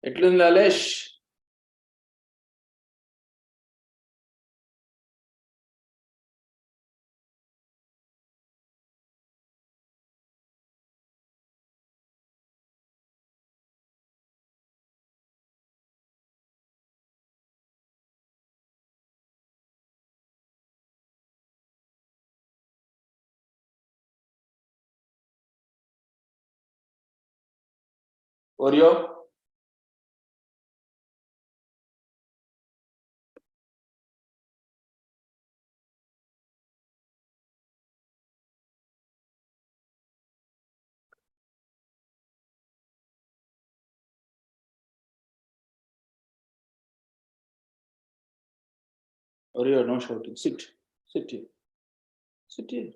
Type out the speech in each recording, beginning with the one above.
ఎట్లుంది Lalesh? Oreo? Oreo, no shouting. Sit. Sit here. Sit here.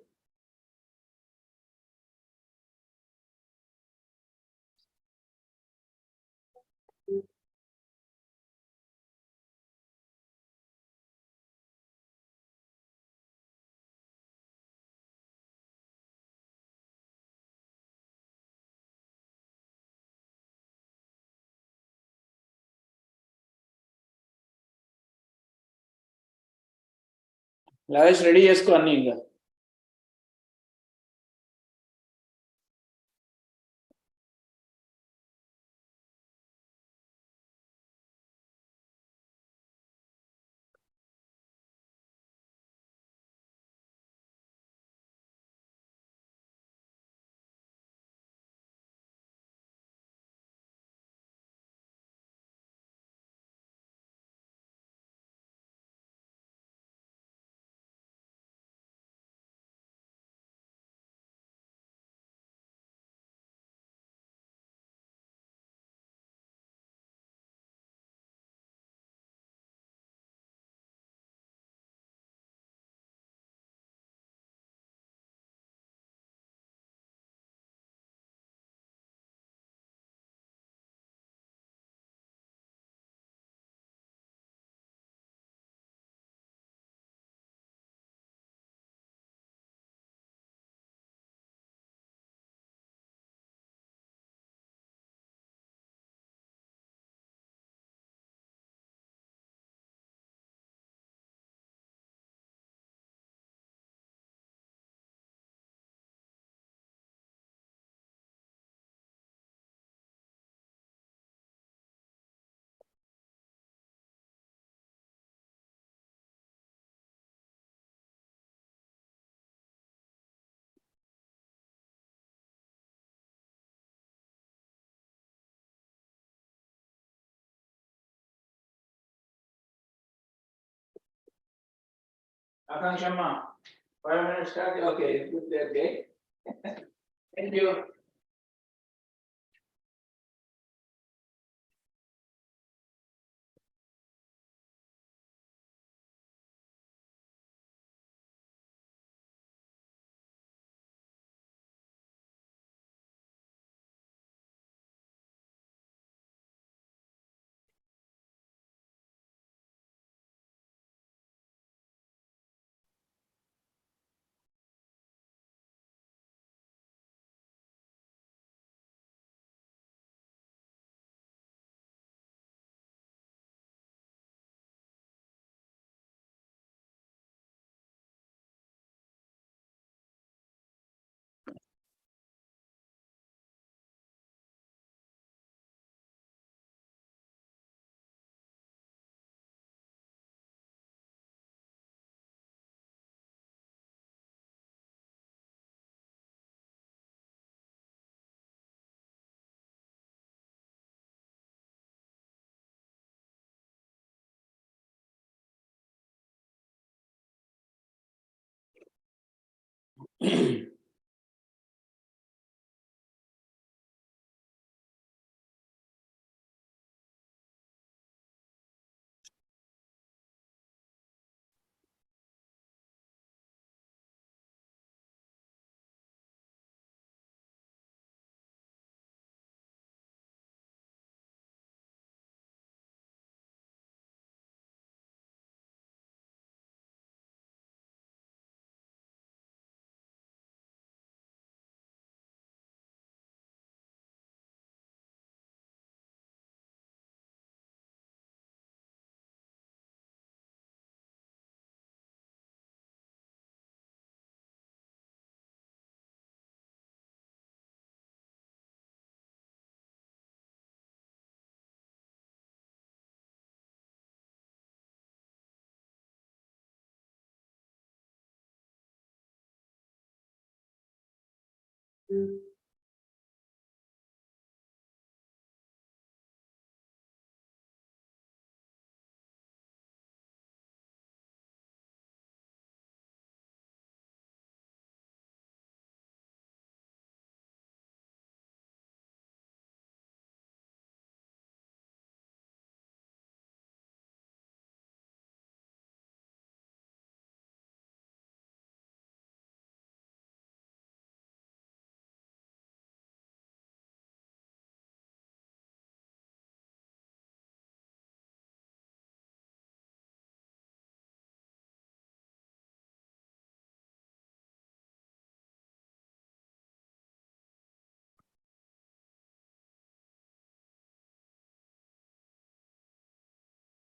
Lalesh ready చేసుకో అన్ని ఇంకా. Akanshama, 5 minutes start. Okay, good there, okay. Thank you.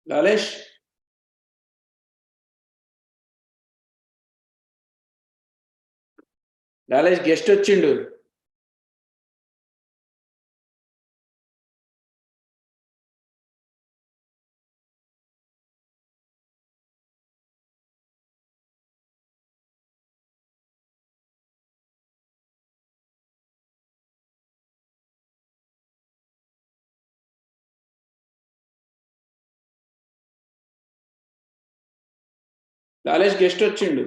Lalesh, Lalesh guest వచ్చిండు. Lalesh guest వచ్చిండు.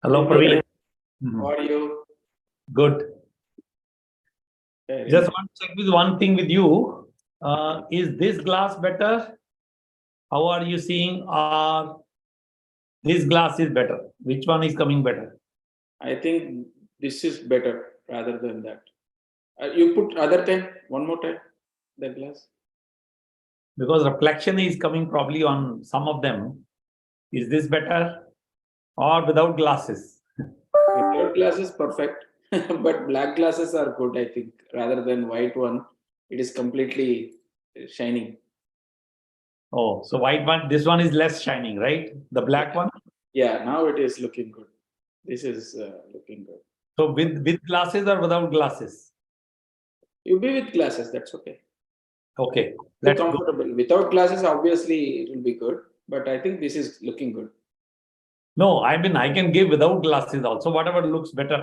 Hello, Praveen. How are you? Good. Very Just nice. want to check with one thing with you. Is this glass better? How are you seeing? This glass is better. Which one is coming better? I think this is better rather than that. You put other time, one more time, the glass. Because reflection is coming probably on some of them. Is this better or without glasses? Without glasses, perfect. But black glasses are good, I think, rather than white one. It is completely shining. Oh, so white one, this one is less shining, right? The black one. Yeah, now it is looking good. This is looking good. So with glasses or without glasses? You be with glasses, that's okay. Okay, Too let's go. comfortable. Without glasses, obviously, it will be good. But I think this is looking good. No, I mean I can give without glasses also. Whatever looks better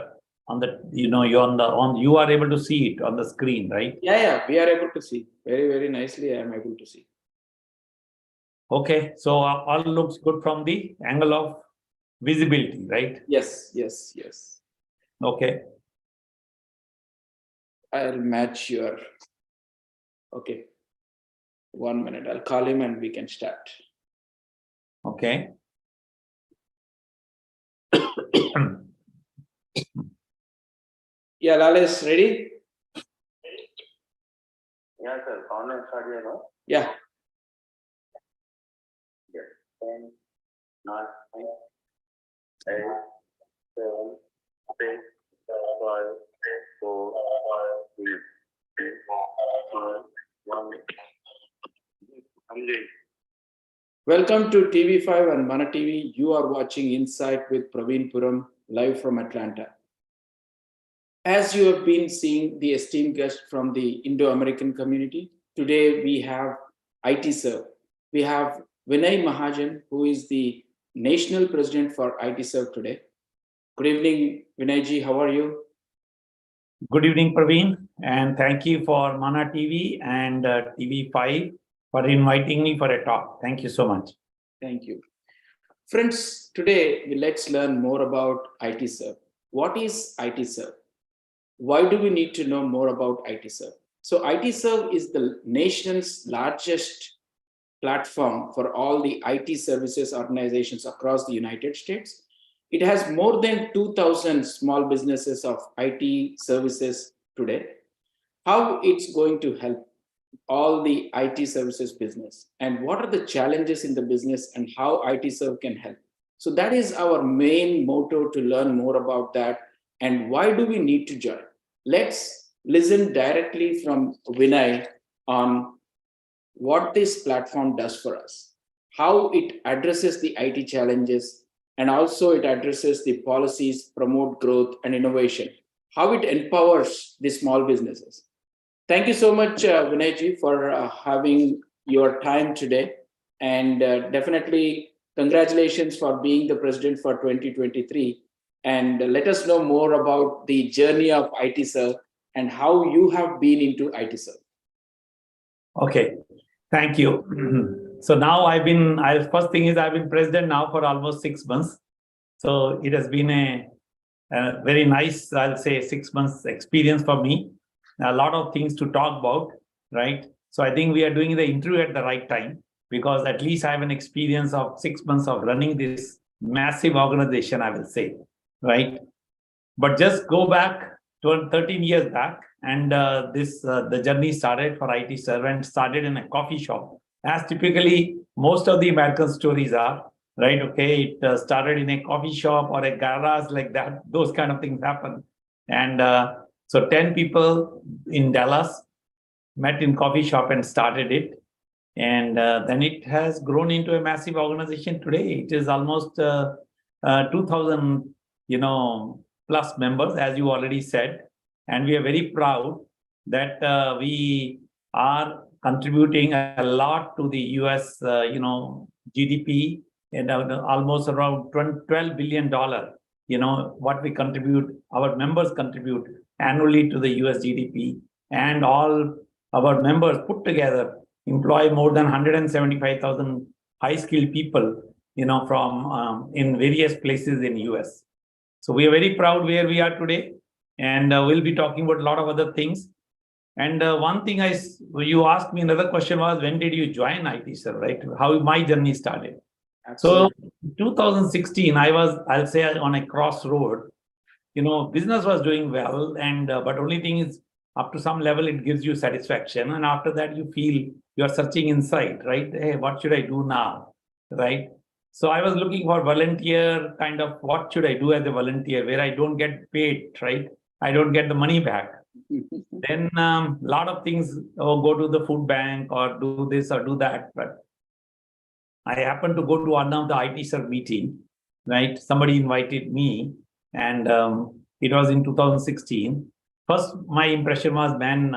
on the, you are able to see it on the screen, right? Yeah, we are able to see very, very nicely. I am able to see. Okay, so all looks good from the angle of visibility, right? Yes. Okay. I'll match your. Okay. 1 minute. I'll call him and we can start. Okay. Yeah, Lalesh, ready? Yeah, sir. Online start, Yeah. 10, 9, 8, 7, 6, 5, 4, 3, 2, 1. Welcome to TV5 and Mana TV. You are watching Insight with Praveen Puram, live from Atlanta. As you have been seeing the esteemed guest from the Indo-American community, today we have ITserve. We have Vinay Mahajan, who is the National President for ITserve today. Good evening, Vinayji. How are you? Good evening, Praveen, and thank you for Mana TV and TV5 for inviting me for a talk. Thank you so much. Thank you. Friends, today let's learn more about ITserve. What is ITserve? Why do we need to know more about ITserve? So ITserve is the nation's largest platform for all the IT services organizations across the United States. It has more than 2,000 small businesses of IT services today. How it's going to help all the IT services business, and what are the challenges in the business and how IT serve can help. So that is our main motto, to learn more about that and why do we need to join. Let's listen directly from Vinay on what this platform does for us, how it addresses the IT challenges, and also it addresses the policies, promote growth and innovation, how it empowers the small businesses. Thank you so much, Vinayji, for having your time today. And definitely, congratulations for being the president for 2023. And let us know more about the journey of ITServe and how you have been into ITServe. Okay, thank you. So now first thing is I've been president now for almost 6 months. So it has been a very nice, I'll say, 6 months experience for me. A lot of things to talk about, right? So I think we are doing the interview at the right time, because at least I have an experience of 6 months of running this massive organization, I will say, right? But just go back to 13 years back, and the journey started for ITServe and started in a coffee shop, as typically most of the American stories are, right? Okay, it started in a coffee shop or a garage like that. Those kind of things happen. And so 10 people in Dallas met in coffee shop and started it. And then it has grown into a massive organization today. It is almost 2,000, plus members, as you already said. And we are very proud that we are contributing a lot to the US, GDP, and almost around $12 billion, what we contribute, our members contribute annually to the US GDP. And all our members put together employ more than 175,000 high-skilled people, from in various places in US. So we are very proud where we are today, and we'll be talking about a lot of other things. And one thing you asked me, another question was, when did you join ITServe, right? How my journey started. Absolutely. So 2016, I'll say, on a crossroad. Business was doing well, and but only thing is, up to some level, it gives you satisfaction. And after that, you feel you're searching inside, right? Hey, what should I do now, right? So I was looking for volunteer kind of, what should I do as a volunteer where I don't get paid, right? I don't get the money back. Then a lot of things, go to the food bank or do this or do that. But I happened to go to one of the ITServe meeting, right? Somebody invited me, and it was in 2016. First, my impression was, man,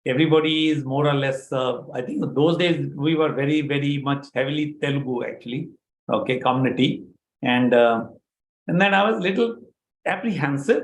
everybody is more or less, I think those days we were very, very much heavily Telugu, actually, okay, community. And then I was a little apprehensive.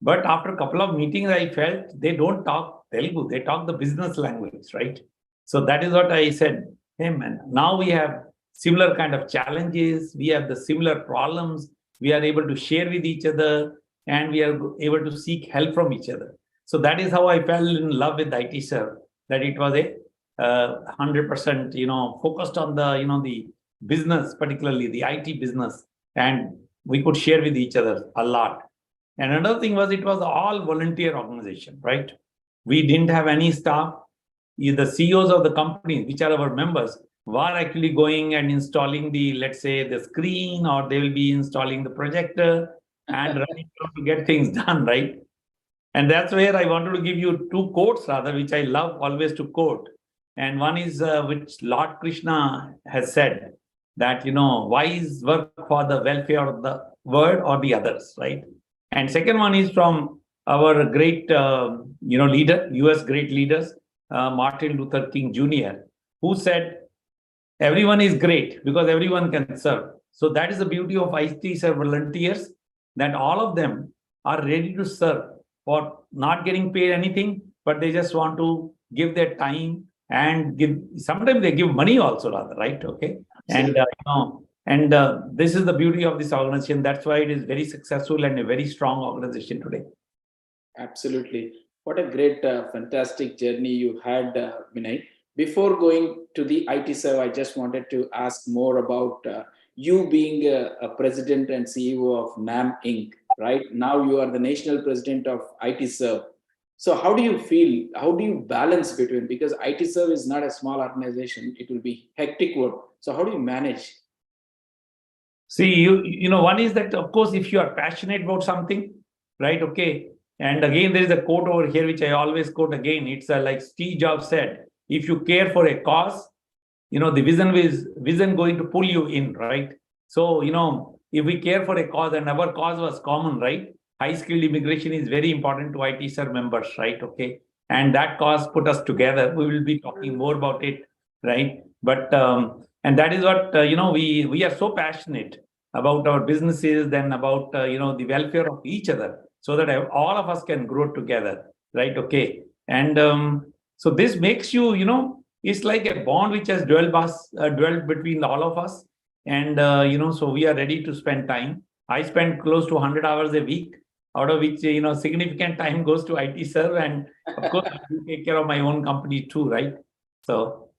But after a couple of meetings, I felt they don't talk Telugu, they talk the business language, right? So that is what I said, hey, man, now we have similar kind of challenges, we have the similar problems, we are able to share with each other, and we are able to seek help from each other. So that is how I fell in love with ITServe, that it was a 100%, focused on the, the business, particularly the IT business, and we could share with each other a lot. And another thing was, it was all volunteer organization, right? We didn't have any staff. The CEOs of the companies, which are our members, were actually going and installing let's say, the screen, or they will be installing the projector and running to get things done, right? And that's where I wanted to give you two quotes, rather, which I love always to quote. And one is which Lord Krishna has said, that, wise work for the welfare of the world or the others, right? And second one is from our great, leader, US great leaders, Martin Luther King Jr., who said, everyone is great because everyone can serve. So that is the beauty of ITServe volunteers, that all of them are ready to serve for not getting paid anything, but they just want to give their time and sometimes they give money also, rather, right? Okay. And this is the beauty of this organization. That's why it is very successful and a very strong organization today. Absolutely. What a great, fantastic journey you had, Vinay. Before going to the ITServe, I just wanted to ask more about you being a president and CEO of NAM Inc., right? Now you are the national president of ITserve. So how do you feel? How do you balance between, because ITserve is not a small organization, it will be hectic work. So how do you manage? See, one is that, of course, if you are passionate about something, right? Okay. And again, there is a quote over here, which I always quote again. It's like Steve Jobs said, if you care for a cause, the vision going to pull you in, right? So, if we care for a cause, and our cause was common, right? High skilled immigration is very important to ITserve members, right? Okay. And that cause put us together. We will be talking more about it, right? But, and that is what, we are so passionate about our businesses, then about, the welfare of each other, so that all of us can grow together, right? Okay. And so this makes you, it's like a bond which has dwelled between all of us. And, so we are ready to spend time. I spend close to 100 hours a week, out of which, significant time goes to ITserve. And of course, I do take care of my own company too, right? So.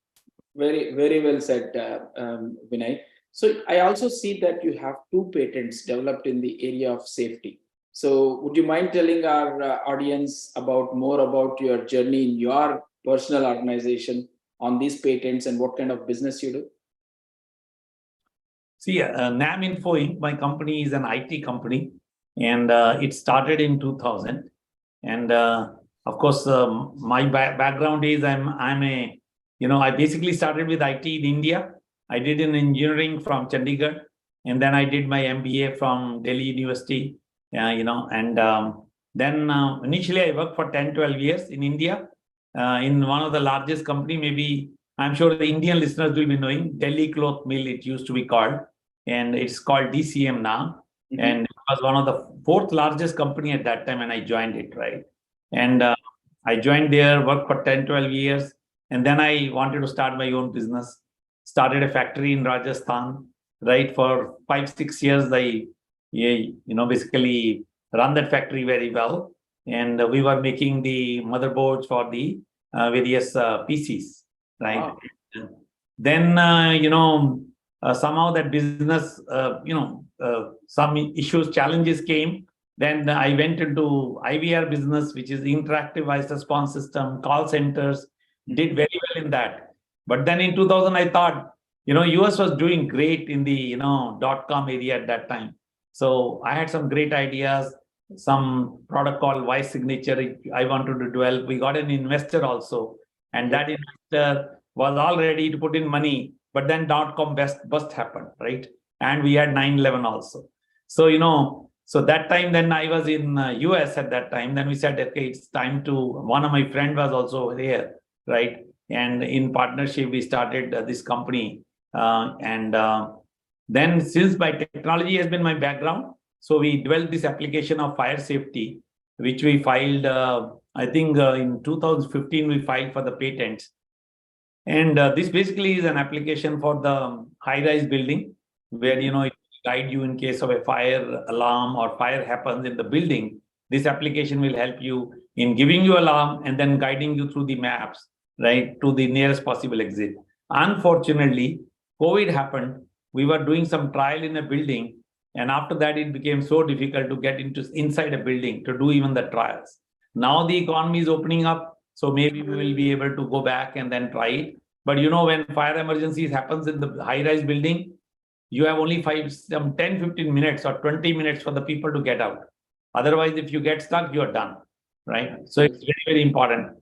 Very, very well said, Vinay. So I also see that you have 2 patents developed in the area of safety. So would you mind telling our audience more about your journey in your personal organization on these patents and what kind of business you do? See, NAM Info Inc., my company is an IT company, and it started in 2000. And of course, my background is I basically started with IT in India. I did an engineering from Chandigarh, and then I did my MBA from Delhi University, and then initially I worked for 10, 12 years in India in one of the largest company, maybe I'm sure the Indian listeners will be knowing, Delhi Cloth Mill, it used to be called, and it's called DCM now. Mm-hmm. And it was one of the 4th largest company at that time when I joined it, right? And I joined there, worked for 10, 12 years. And then I wanted to start my own business, started a factory in Rajasthan, right? For 5, 6 years, I, basically run that factory very well. And we were making the motherboards for the various PCs, right? Wow. Then, somehow that business, some issues, challenges came. Then I went into IVR business, which is interactive voice response system, call centers, did very well in that. But then in 2000, I thought, US was doing great in the, .com area at that time. So I had some great ideas, some product called Voice Signature I wanted to develop. We got an investor also. And that investor was all ready to put in money, but then .com bust happened, right? And we had 9/11 also. So, so that time, then I was in US at that time. Then we said, okay, it's time to, one of my friend was also here, right? And in partnership, we started this company. Then since my technology has been my background, so we developed this application of fire safety, which we filed, I think in 2015, we filed for the patents. And this basically is an application for the high-rise building where, it will guide you in case of a fire alarm or fire happens in the building. This application will help you in giving you alarm and then guiding you through the maps, right, to the nearest possible exit. Unfortunately, COVID happened. We were doing some trial in a building. And after that, it became so difficult to get inside a building to do even the trials. Now the economy is opening up. So maybe we will be able to go back and then try it. But when fire emergencies happens in the high-rise building, you have only 10, 15 minutes or 20 minutes for the people to get out. Otherwise, if you get stuck, you're done, right? So it's very, very important.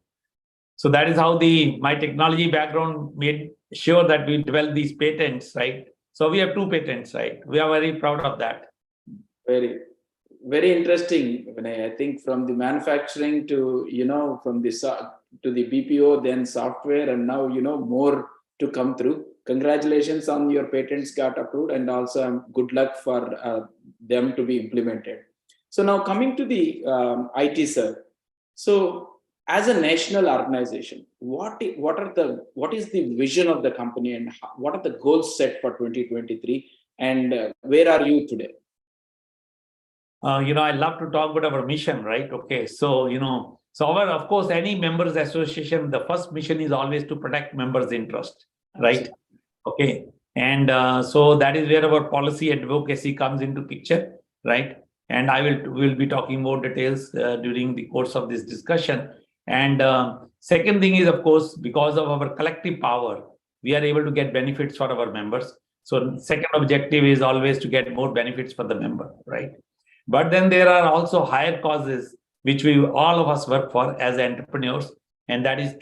So that is how my technology background made sure that we develop these patents, right? So we have 2 patents, right? We are very proud of that. Very, very interesting, Vinay. I think from the manufacturing to, from the to the BPO, then software, and now, more to come through. Congratulations on your patents got approved, and also good luck for them to be implemented. So now coming to the ITserve. So as a national organization, what is the vision of the company, and what are the goals set for 2023, and where are you today? I love to talk about our mission, right? Okay, so of course, any members association, the first mission is always to protect members' interest, right? Okay, And so that is where our policy advocacy comes into picture, right? And will be talking more details during the course of this discussion. And second thing is, of course, because of our collective power, we are able to get benefits for our members. So second objective is always to get more benefits for the member, right? But then there are also higher causes which we all of us work for as entrepreneurs, and that is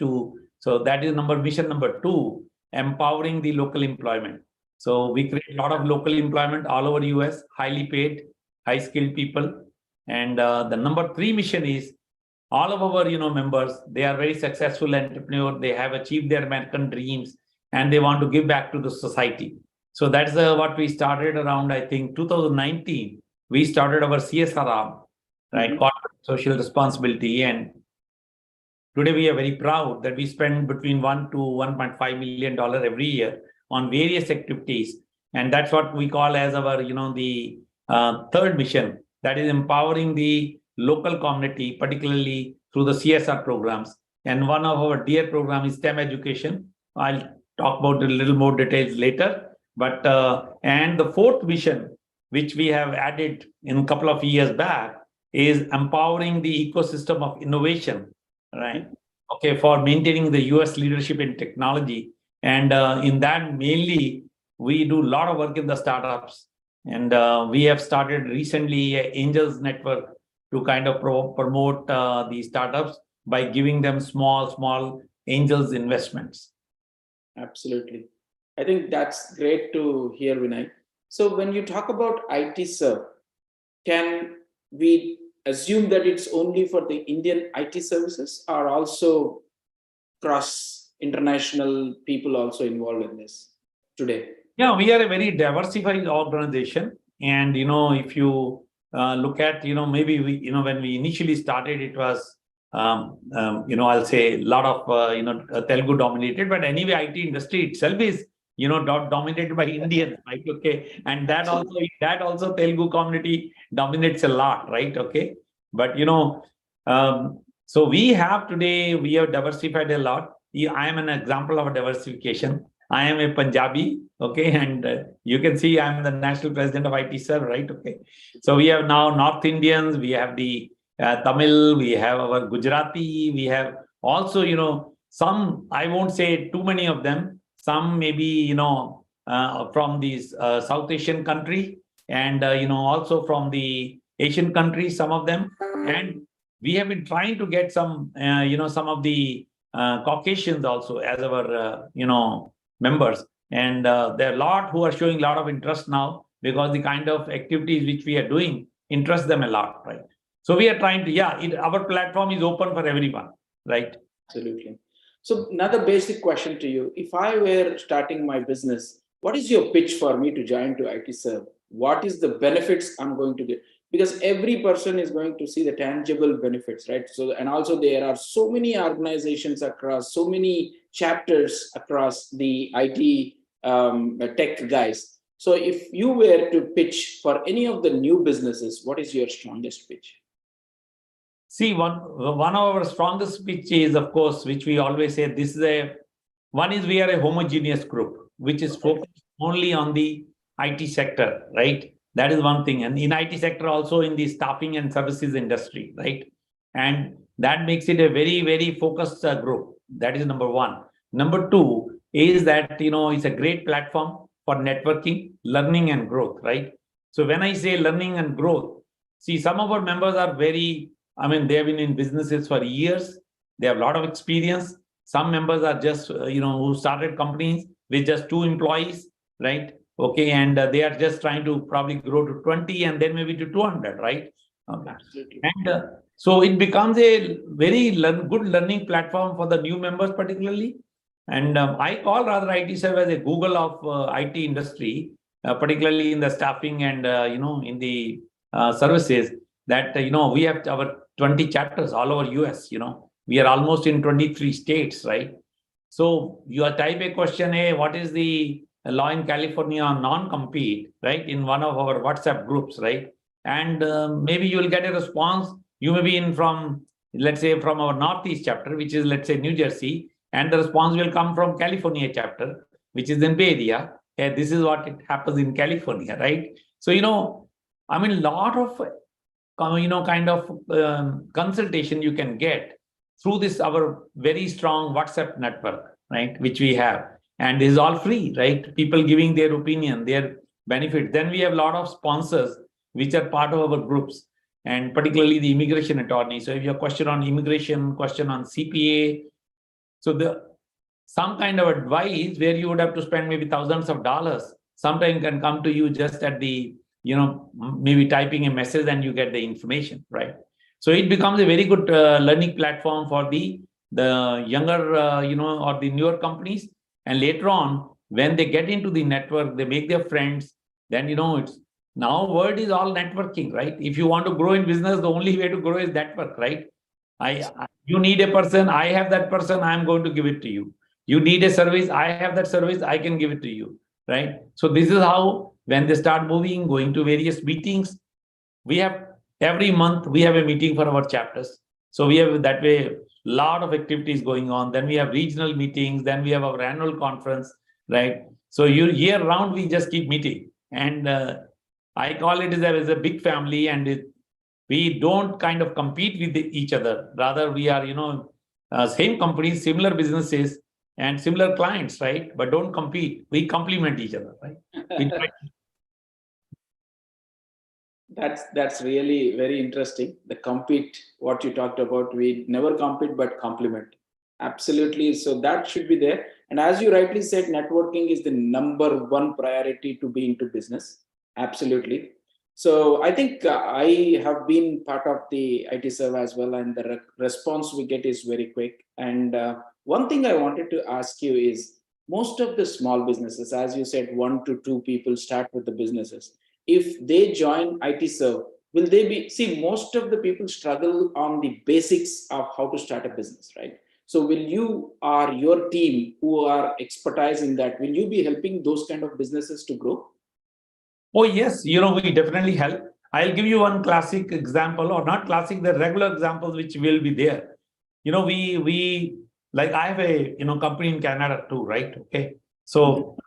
mission number 2, empowering the local employment. So we create a lot of local employment all over US, highly paid, high skilled people. And the number 3 mission is all of our members, they are very successful entrepreneurs, they have achieved their American dreams, and they want to give back to the society. So that's what we started around, I think, 2019. We started our CSR arm, right? Corporate social responsibility. And today we are very proud that we spend between $1 to $1.5 million every year on various activities. And that's what we call as our, the third mission, that is empowering the local community, particularly through the CSR programs. And one of our dear program is STEM education. I'll talk about a little more details later. But and the fourth mission, which we have added in a couple of years back, is empowering the ecosystem of innovation, right? Okay, for maintaining the US leadership in technology. And in that, mainly, we do a lot of work in the startups. And we have started recently an Angels Network to kind of promote the startups by giving them small angels investments. Absolutely. I think that's great to hear, Vinay. So when you talk about IT Serve, can we assume that it's only for the Indian IT services, or also cross international people also involved in this today? Yeah, we are a very diversified organization. And, if you look at, maybe we, when we initially started, it was, I'll say a lot of, Telugu dominated, but anyway, IT industry itself is, dominated by Indians, right? Okay. And that also Telugu community dominates a lot, right? Okay. But, so we have diversified a lot. I am an example of a diversification. I am a Punjabi, okay, and you can see I'm the national president of IT Serve, right? Okay, so we have now North Indians, we have the Tamil, we have our Gujarati, we have also, some, I won't say too many of them, some maybe, from these South Asian country, and, also from the Asian countries, some of them. And we have been trying to get some, some of the Caucasians also as our, members. And there are a lot who are showing a lot of interest now, because the kind of activities which we are doing interest them a lot, right? So we are trying to, our platform is open for everyone, right? Absolutely. So another basic question to you. If I were starting my business, what is your pitch for me to join to IT Serve? What is the benefits I'm going to get? Because every person is going to see the tangible benefits, right? So, and also there are so many organizations across, so many chapters across the IT tech guys. So if you were to pitch for any of the new businesses, what is your strongest pitch? See, one of our strongest pitch is, of course, which we always say, we are a homogeneous group, which is focused only on the IT sector, right? That is one thing. And in IT sector, also in the staffing and services industry, right? And that makes it a very, very focused group. That is number one. Number two is that, it's a great platform for networking, learning and growth, right? So when I say learning and growth, see, some of our members are they have been in businesses for years. They have a lot of experience. Some members are just, who started companies with just 2 employees, right? Okay, and they are just trying to probably grow to 20 and then maybe to 200, right? Okay. Absolutely. And so it becomes a very good learning platform for the new members, particularly. And I call rather IT Serve as a Google of IT industry, particularly in the staffing and in the services. That we have our 20 chapters all over US. We are almost in 23 states, right? So you type a question, what is the law in California on non-compete, right? In one of our WhatsApp groups, right? And maybe you will get a response. You may be let's say, from our Northeast chapter, which is, let's say, New Jersey, and the response will come from California chapter, which is in Bay Area. Okay, this is what it happens in California, right? So, I mean, a lot of, kind of consultation you can get through this, our very strong WhatsApp network, right? Which we have. And this is all free, right? People giving their opinion, their benefit. Then we have a lot of sponsors, which are part of our groups, and particularly the immigration attorney. So if you have a question on immigration, question on CPA, so some kind of advice where you would have to spend maybe thousands of dollars, sometimes can come to you just at the, maybe typing a message and you get the information, right? So it becomes a very good learning platform for the younger, or the newer companies. And later on, when they get into the network, they make their friends, then, it's now word is all networking, right? If you want to grow in business, the only way to grow is network, right? You need a person, I have that person, I'm going to give it to you. You need a service, I have that service, I can give it to you, right? So this is how, when they start moving, going to various meetings, we have every month, we have a meeting for our chapters. So we have that way, a lot of activities going on. Then we have regional meetings, then we have our annual conference, right? So year round, we just keep meeting. And I call it as a big family, and we don't kind of compete with each other. Rather, we are, same companies, similar businesses, and similar clients, right? But don't compete. We complement each other, right? That's really very interesting. The compete, what you talked about, we never compete but complement. Absolutely. So that should be there. And as you rightly said, networking is the number one priority to be into business. Absolutely. So I think I have been part of the IT Serve as well, and the response we get is very quick. And one thing I wanted to ask you is, most of the small businesses, as you said, 1 to 2 people start with the businesses. If they join IT Serve, will they be, see, most of the people struggle on the basics of how to start a business, right? So will you or your team who are expertise in that, will you be helping those kind of businesses to grow? Oh, yes, we definitely help. I'll give you one classic example, or not classic, the regular examples which will be there. We like, I have a company in Canada too, right? Okay. So,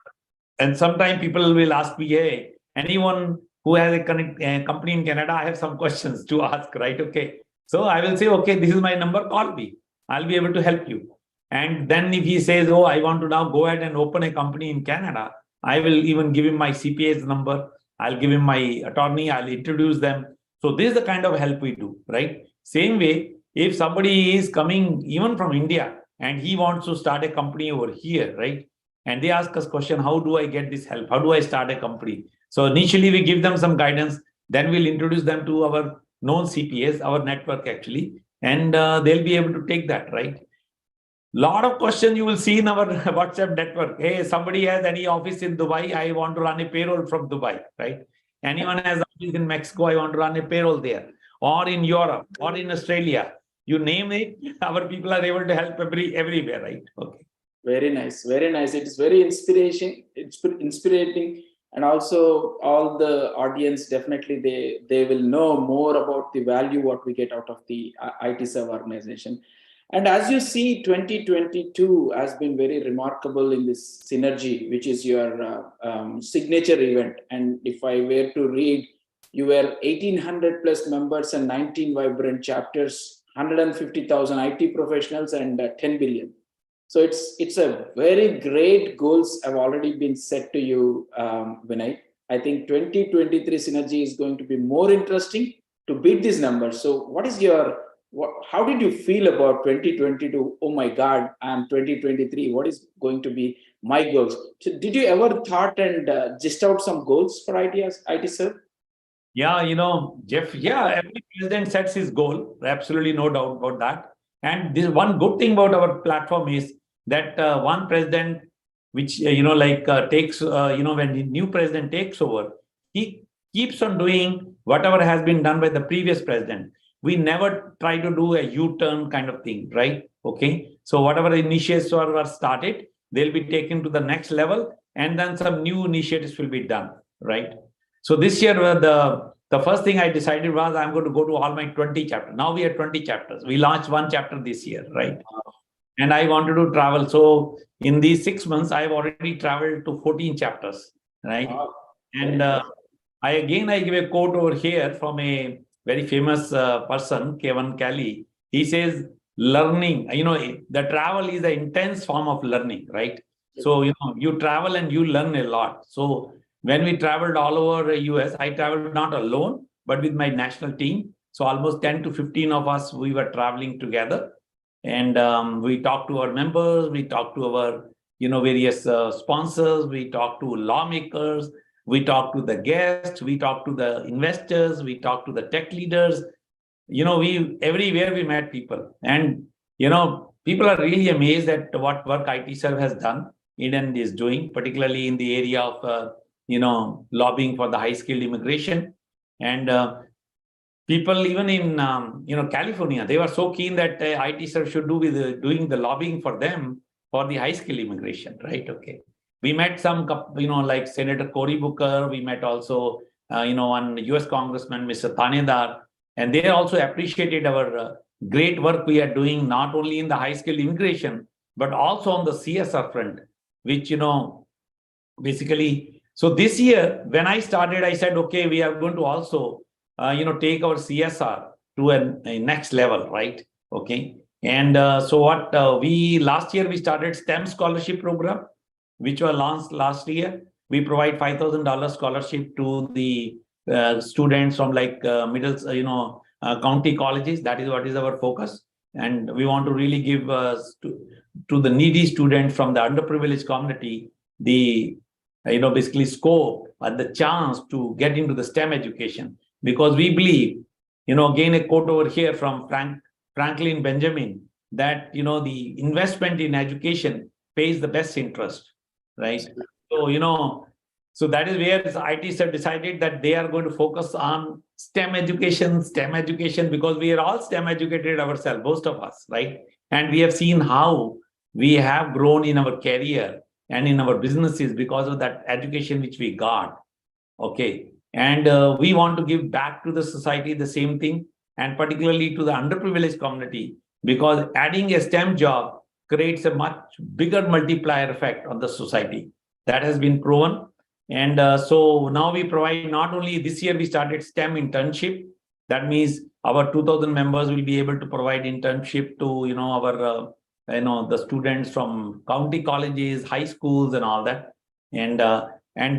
and sometimes people will ask me, hey, anyone who has a company in Canada, I have some questions to ask, right? Okay. So I will say, okay, this is my number, call me. I'll be able to help you. And then if he says, oh, I want to now go ahead and open a company in Canada, I will even give him my CPA's number. I'll give him my attorney. I'll introduce them. So this is the kind of help we do, right? Same way, if somebody is coming even from India and he wants to start a company over here, right? And they ask us question, how do I get this help? How do I start a company? So initially we give them some guidance. Then we'll introduce them to our known CPAs, our network actually, and they'll be able to take that, right? Lot of questions you will see in our WhatsApp network. Hey, somebody has any office in Dubai, I want to run a payroll from Dubai, right? Anyone has office in Mexico, I want to run a payroll there, or in Europe, or in Australia. You name it, our people are able to help everywhere, right? Okay. Very nice, very nice. It's very inspirating, and also all the audience, definitely they will know more about the value what we get out of the IT Serve organization. And as you see, 2022 has been very remarkable in this synergy, which is your signature event. And if I were to read, you were 1,800 plus members and 19 vibrant chapters, 150,000 IT professionals, and 10 billion. So it's a very great goals have already been set to you, Vinay. I think 2023 synergy is going to be more interesting to beat these numbers. So what is how did you feel about 2022? Oh my God, I'm 2023. What is going to be my goals? So did you ever thought and gist out some goals for IT Serve? Yeah, Jeff, yeah, every president sets his goal. Absolutely no doubt about that. And this one good thing about our platform is that one president, which, takes, when the new president takes over, he keeps on doing whatever has been done by the previous president. We never try to do a U-turn kind of thing, right? Okay. So whatever initiatives were started, they'll be taken to the next level, and then some new initiatives will be done, right? So this year, the first thing I decided was I'm going to go to all my 20 chapters. Now we have 20 chapters. We launched one chapter this year, right? and I wanted to travel. So in these 6 months, I've already traveled to 14 chapters, right? Wow. And I give a quote over here from a very famous person, Kevin Kelly. He says, learning, the travel is an intense form of learning, right? So, you travel and you learn a lot. So when we traveled all over US, I traveled not alone, but with my national team. So almost 10 to 15 of us, we were traveling together. And we talked to our members, we talked to our, various sponsors, we talked to lawmakers, we talked to the guests, we talked to the investors, we talked to the tech leaders. We everywhere we met people. And, people are really amazed at what work ITserv has done, Eden is doing, particularly in the area of, lobbying for the high-skilled immigration. And people even in, California, they were so keen that ITserv should do with doing the lobbying for them for the high-skilled immigration, right? Okay. We met some, like Senator Cory Booker. We met also, one US Congressman, Mr. Thanedar, and they also appreciated our great work we are doing, not only in the high-skilled immigration, but also on the CSR front, which, basically, so this year, when I started, I said, okay, we are going to also, take our CSR to a next level, right? Okay. And so what last year we started STEM scholarship program, which was launched last year. We provide $5,000 scholarship to the students from like middle, county colleges. That is what is our focus. And we want to really give to the needy students from the underprivileged community the, basically scope and the chance to get into the STEM education. Because we believe, again, a quote over here from Franklin Benjamin, that, the investment in education pays the best interest, right? So, so that is where ITserv decided that they are going to focus on STEM education, because we are all STEM educated ourselves, most of us, right? And we have seen how we have grown in our career and in our businesses because of that education which we got. Okay. And we want to give back to the society the same thing, and particularly to the underprivileged community, because adding a STEM job creates a much bigger multiplier effect on the society. That has been proven. And so now we provide, not only this year we started STEM internship. That means our 2,000 members will be able to provide internship to, our, the students from county colleges, high schools and all that. And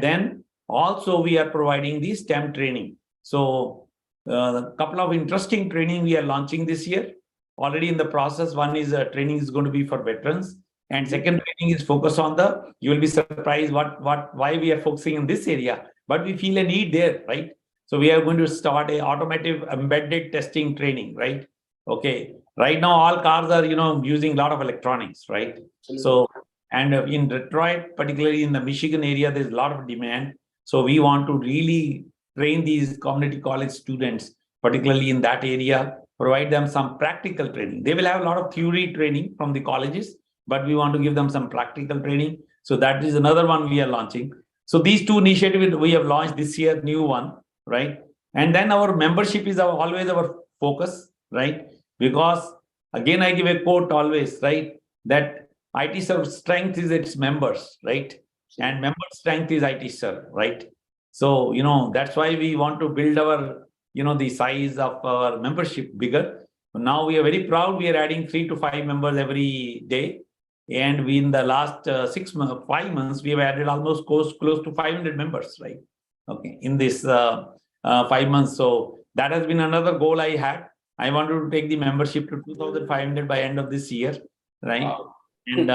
then also we are providing the STEM training. So a couple of interesting training we are launching this year. Already in the process, one is training is going to be for veterans. And second training is focused on you will be surprised why we are focusing in this area, but we feel a need there, right? So we are going to start a automotive embedded testing training, right? Okay. Right now, all cars are, using a lot of electronics, right? So, and in Detroit, particularly in the Michigan area, there's a lot of demand. So we want to really train these community college students, particularly in that area, provide them some practical training. They will have a lot of theory training from the colleges, but we want to give them some practical training. So that is another one we are launching. So these two initiatives we have launched this year, new one, right? And then our membership is always our focus, right? Because again, I give a quote always, right? That ITserv's strength is its members, right? And member strength is ITserv, right? So, that's why we want to build our, the size of our membership bigger. Now we are very proud. We are adding 3 to 5 members every day. And we, in the last 5 months, we have added almost close to 500 members, right? Okay, in this 5 months. So that has been another goal I had. I wanted to take the membership to 2,500 by end of this year, right? Wow. And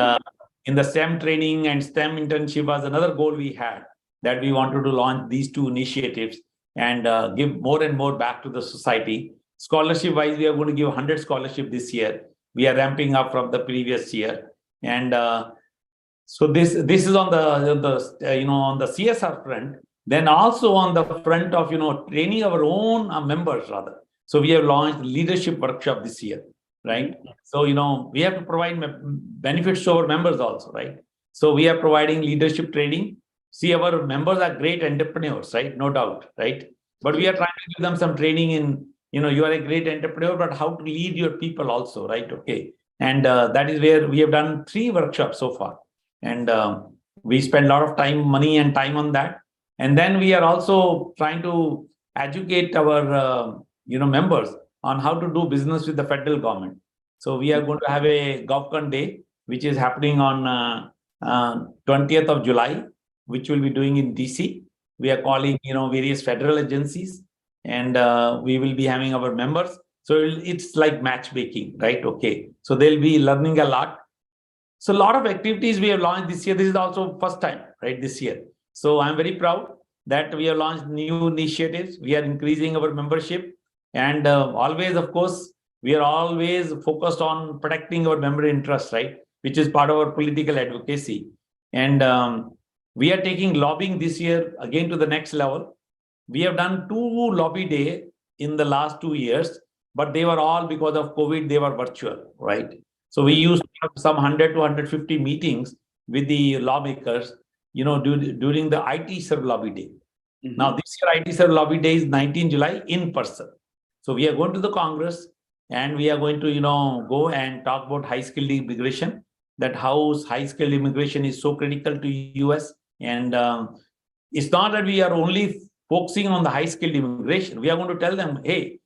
in the STEM training and STEM internship was another goal we had, that we wanted to launch these two initiatives and give more and more back to the society. Scholarship wise, we are going to give 100 scholarship this year. We are ramping up from the previous year. And so this is on the on the CSR front. Then also on the front of training our own members rather. So we have launched leadership workshop this year, right? So we have to provide benefits to our members also, right? So we are providing leadership training. See, our members are great entrepreneurs, right? No doubt, right? But we are trying to give them some training in you are a great entrepreneur, but how to lead your people also, right? Okay. And that is where we have done 3 workshops so far. And we spend a lot of time, money and time on that. And then we are also trying to educate our members on how to do business with the federal government. So we are going to have a GovCon Day, which is happening on 20th of July, which we'll be doing in DC. We are calling, various federal agencies, and we will be having our members. So it's like matchmaking, right? Okay. So they'll be learning a lot. So a lot of activities we have launched this year. This is also first time, right? This year. So I'm very proud that we have launched new initiatives. We are increasing our membership, and always, of course, we are always focused on protecting our member interests, right? Which is part of our political advocacy. And we are taking lobbying this year again to the next level. We have done 2 lobby days in the last 2 years, but they were all because of COVID, they were virtual, right? So we used to have some 100 to 150 meetings with the lawmakers, during the IT Serve Lobby Day. Mhm. Now, this year IT Serve Lobby Day is 19 July in person. So we are going to the Congress, and we are going to, go and talk about high-skilled immigration, that how high-skilled immigration is so critical to US. And it's not that we are only focusing on the high-skilled immigration. We are going to tell them, hey,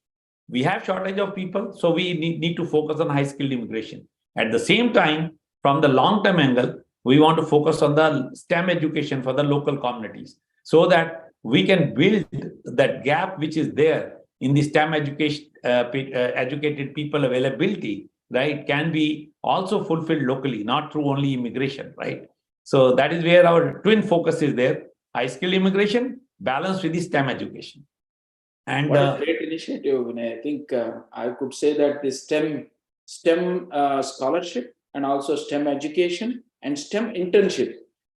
we have shortage of people, so we need to focus on high-skilled immigration. At the same time, from the long-term angle, we want to focus on the STEM education for the local communities, so that we can build that gap which is there in the STEM education, educated people availability, right, can be also fulfilled locally, not through only immigration, right? So that is where our twin focus is there: high-skilled immigration balanced with the STEM education. And What a great initiative, Vinay. I think I could say that the STEM scholarship, and also STEM education and STEM internship,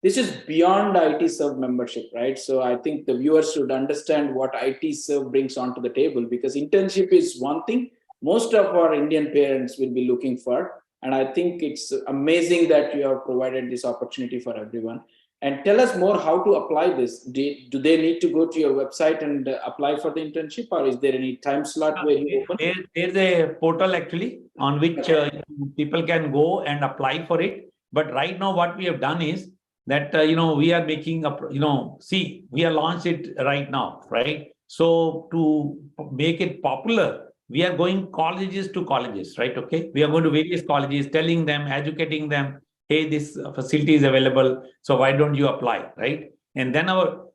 this is beyond IT Serve membership, right? So I think the viewers should understand what IT Serve brings onto the table, because internship is one thing most of our Indian parents will be looking for. And I think it's amazing that you have provided this opportunity for everyone. And tell us more how to apply this. Do they need to go to your website and apply for the internship, or is there any time slot where you open? There's a portal actually on which people can go and apply for it. But right now, what we have done is that we are making a see, we are launched it right now, right? So to make it popular, we are going colleges to colleges, right? Okay, we are going to various colleges, telling them, educating them, hey, this facility is available, so why don't you apply, right? And then our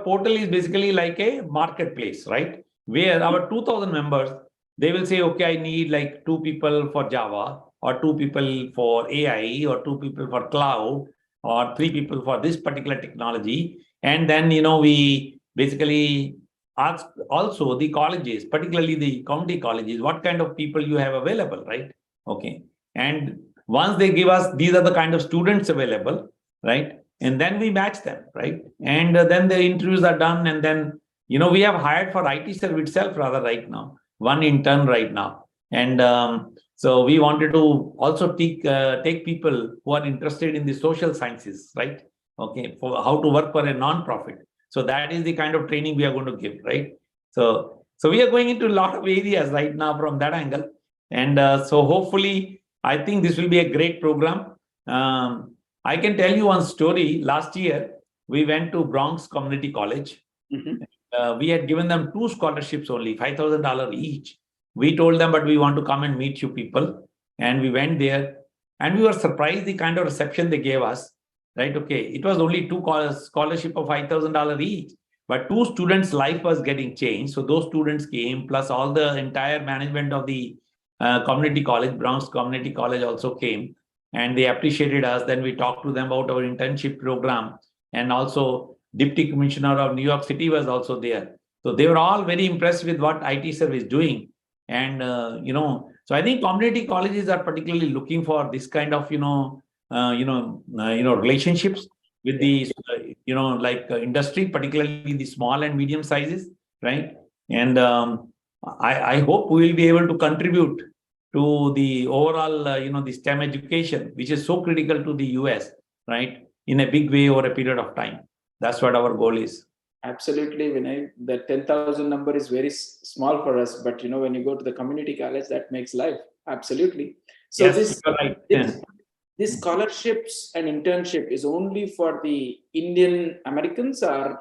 portal is basically like a marketplace, right? Where our 2,000 members, they will say, okay, I need like 2 people for Java, or 2 people for AI, or 2 people for cloud, or 3 people for this particular technology. And then, we basically ask also the colleges, particularly the county colleges, what kind of people you have available, right? Okay. And once they give us, these are the kind of students available, right? And then we match them, right? And then the interviews are done. And then, we have hired for IT Serve itself rather right now, 1 intern right now. And so we wanted to also take people who are interested in the social sciences, right? Okay, for how to work for a non-profit. So that is the kind of training we are going to give, right? So we are going into a lot of areas right now from that angle. And so hopefully, I think this will be a great program. I can tell you one story. Last year, we went to Bronx Community College. Mhm. We had given them 2 scholarships only, $5,000 each. We told them, but we want to come and meet you people. And we went there, and we were surprised the kind of reception they gave us, right? Okay, it was only 2 scholarship of $5,000 each, but 2 students' life was getting changed. So those students came, plus all the entire management of the community college, Bronx Community College also came, and they appreciated us. Then we talked to them about our internship program, and also Deputy Commissioner of New York City was also there. So they were all very impressed with what IT Serve is doing. And, so I think community colleges are particularly looking for this kind of, relationships with the, industry, particularly the small and medium sizes, right? And I hope we will be able to contribute to the overall, the STEM education, which is so critical to the US, right? In a big way over a period of time. That's what our goal is. Absolutely, Vinay. The 10,000 number is very small for us, but when you go to the community college, that makes life. Absolutely. So Yes, you're right. this scholarships and internship is only for the Indian Americans, or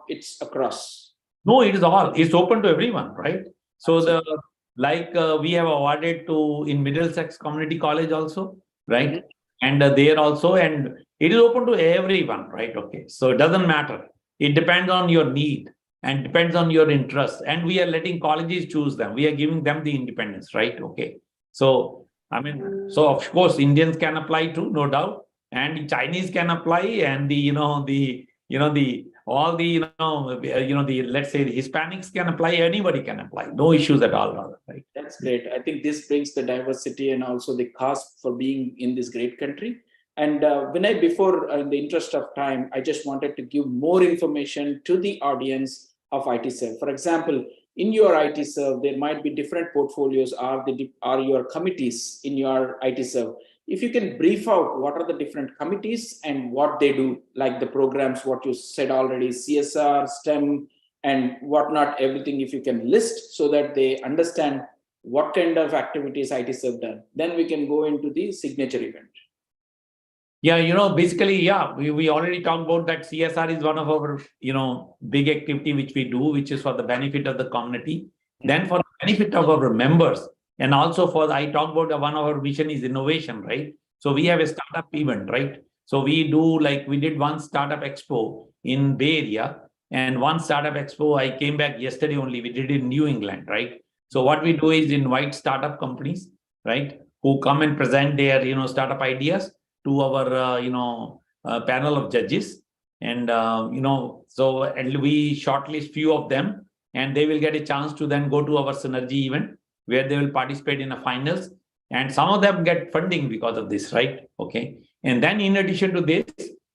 it's across? No, it is all. It's open to everyone, right? So we have awarded to in Middlesex Community College also, right? Mhm. And there also, and it is open to everyone, right? Okay, so it doesn't matter. It depends on your need and depends on your interest. And we are letting colleges choose them. We are giving them the independence, right? Okay. So I mean, so of course Indians can apply too, no doubt, and Chinese can apply, and the all the the let's say the Hispanics can apply, anybody can apply, no issues at all, rather, right? That's great. I think this brings the diversity and also the cost for being in this great country. And Vinay, before, in the interest of time, I just wanted to give more information to the audience of IT Serve. For example, in your IT Serve, there might be different portfolios or your committees in your IT Serve. If you can brief out what are the different committees and what they do, like the programs, what you said already, CSR, STEM, and whatnot, everything, if you can list so that they understand what kind of activities IT Serve done, then we can go into the signature event. Yeah, basically, yeah, we already talked about that. CSR is one of our, big activity which we do, which is for the benefit of the community. Then for the benefit of our members, and also I talked about one of our mission is innovation, right? So we have a startup event, right? So we did one startup expo in Bay Area, and one startup expo, I came back yesterday only, we did it in New England, right? So what we do is invite startup companies, right, who come and present their, startup ideas to our panel of judges, and so and we shortlist few of them, and they will get a chance to then go to our synergy event where they will participate in the finals, and some of them get funding because of this, right? Okay. And then in addition to this,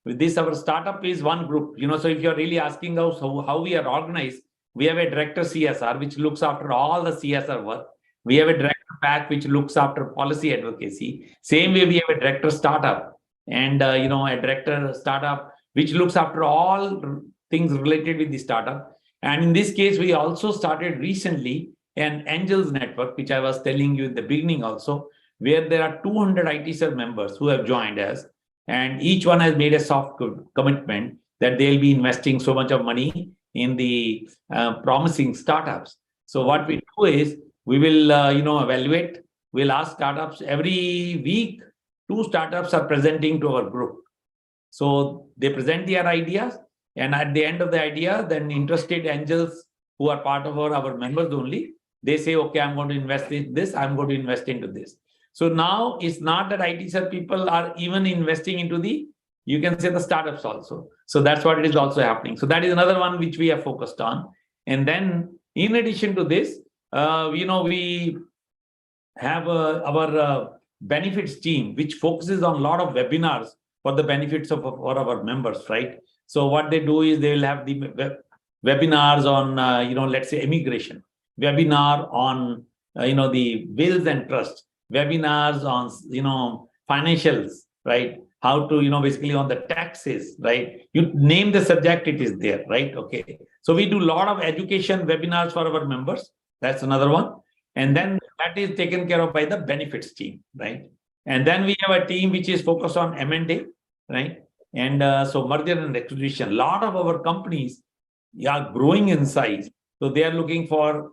with this, our startup is one group, so if you're really asking us how we are organized, we have a director CSR which looks after all the CSR work. We have a director PAC which looks after policy advocacy. Same way, we have a director startup, and a director startup which looks after all things related with the startup. And in this case, we also started recently an Angels Network, which I was telling you in the beginning also, where there are 200 ITSER members who have joined us, and each one has made a soft commitment that they'll be investing so much of money in the promising startups. So what we do is, we will evaluate. We'll ask startups every week. 2 startups are presenting to our group, so they present their ideas, and at the end of the idea, then interested angels who are part of our members only, they say, okay, I'm going to invest in this, I'm going to invest into this. So now it's not that ITSER people are even investing into you can say the startups also. So that's what it is also happening. So that is another one which we are focused on. And then in addition to this, we have our benefits team, which focuses on a lot of webinars for the benefits of our members, right? So what they do is they will have the webinars on, let's say immigration, webinar on, the wills and trust, webinars on, financials, right? How to, basically on the taxes, right? You name the subject, it is there, right? Okay. So we do a lot of education webinars for our members. That's another one. And then that is taken care of by the benefits team, right? And then we have a team which is focused on M&A, right? And so merger and acquisition. A lot of our companies are growing in size, so they are looking for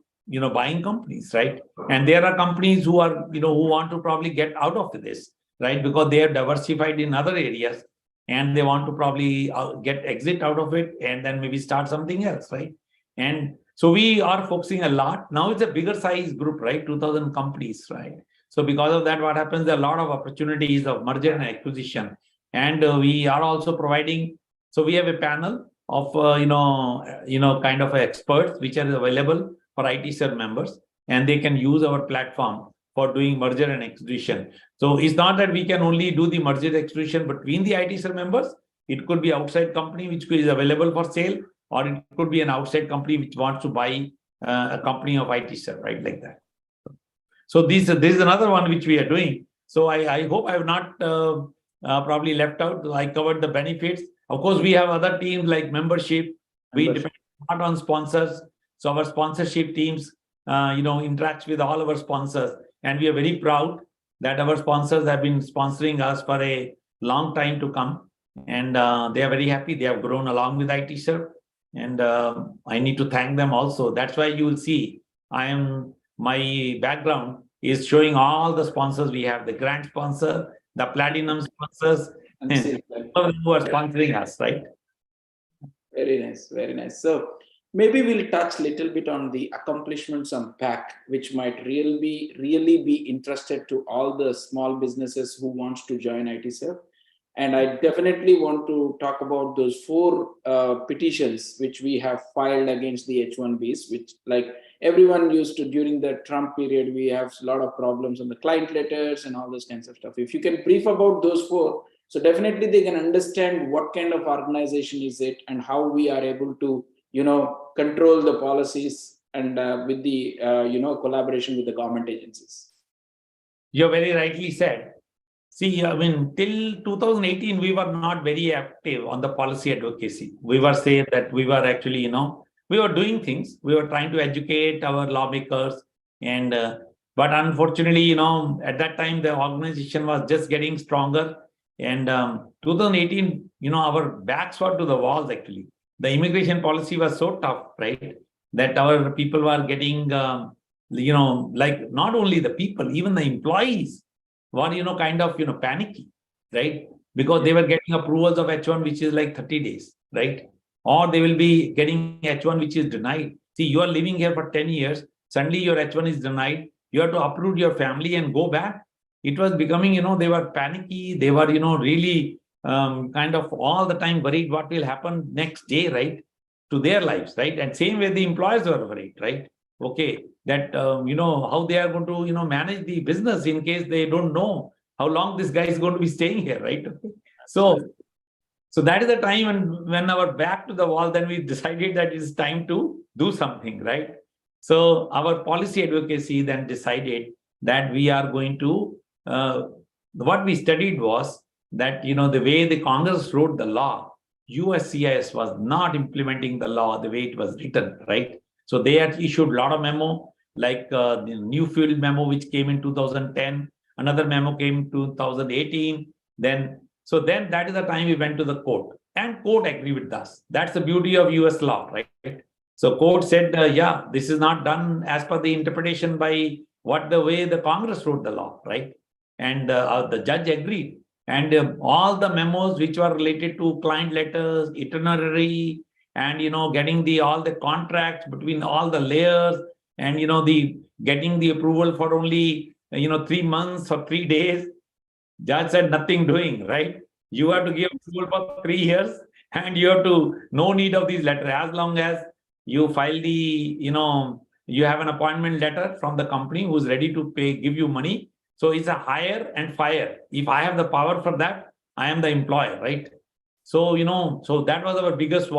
buying companies, right? And there are companies who are who want to probably get out of this, right? Because they are diversified in other areas, and they want to probably get exit out of it, and then maybe start something else, right? And so we are focusing a lot. Now it's a bigger size group, right? 2,000 companies, right? So because of that, what happens, there are a lot of opportunities of merger and acquisition. And we are also providing, so we have a panel of, kind of experts which are available for ITSER members, and they can use our platform for doing merger and acquisition. So it's not that we can only do the merger and acquisition between the ITSER members. It could be outside company which is available for sale, or it could be an outside company which wants to buy a company of ITSER, right? Like that. So this is another one which we are doing. So I hope I have not probably left out. I covered the benefits. Of course, we have other teams like membership. We depend not on sponsors. So our sponsorship teams, interacts with all our sponsors. And we are very proud that our sponsors have been sponsoring us for a long time to come. And they are very happy. They have grown along with ITServe. And I need to thank them also. That's why you will see my background is showing all the sponsors we have, the grant sponsor, the platinum sponsors, And see, like, who are sponsoring us, right? very nice, very nice. So maybe we'll touch a little bit on the accomplishments on PAC, which might really be interested to all the small businesses who wants to join ITServe. And I definitely want to talk about those 4 petitions which we have filed against the H1Bs, which, like everyone used to during the Trump period, we have a lot of problems on the client letters and all those kinds of stuff. If you can brief about those 4, so definitely they can understand what kind of organization is it and how we are able to, control the policies and with the, collaboration with the government agencies. You very rightly said. See, I mean, till 2018, we were not very active on the policy advocacy. We were saying that we were actually, we were doing things. We were trying to educate our lawmakers. And, but unfortunately, at that time, the organization was just getting stronger. And 2018, our backs were to the walls, actually. The immigration policy was so tough, right? That our people were getting, like not only the people, even the employees were, kind of, panicky, right? Because they were getting approvals of H1, which is like 30 days, right? Or they will be getting H1, which is denied. See, you are living here for 10 years. Suddenly your H1 is denied. You have to uproot your family and go back. It was becoming, they were panicky. They were, really kind of all the time worried what will happen next day, right? To their lives, right? And same way the employers were worried, right? Okay, that, how they are going to, manage the business in case they don't know how long this guy is going to be staying here, right? So that is the time when our back to the wall, then we decided that it's time to do something, right? So our policy advocacy then decided that we are going to, what we studied was that, the way the Congress wrote the law, USCIS was not implementing the law the way it was written, right? So they had issued a lot of memo, like the new fuel memo, which came in 2010. Another memo came in 2018. Then that is the time we went to the court, and court agreed with us. That's the beauty of US law, right? So court said, yeah, this is not done as per the interpretation by the way the Congress wrote the law, right? And the judge agreed. And all the memos which were related to client letters, itinerary, and getting all the contracts between all the layers, and getting the approval for only 3 months or 3 days. Judge said nothing doing, right? You have to give approval for 3 years, and you have to no need of these letters as long as you file the you have an appointment letter from the company who's ready to give you money. So it's a hire and fire. If I have the power for that, I am the employer, right? So so that was our biggest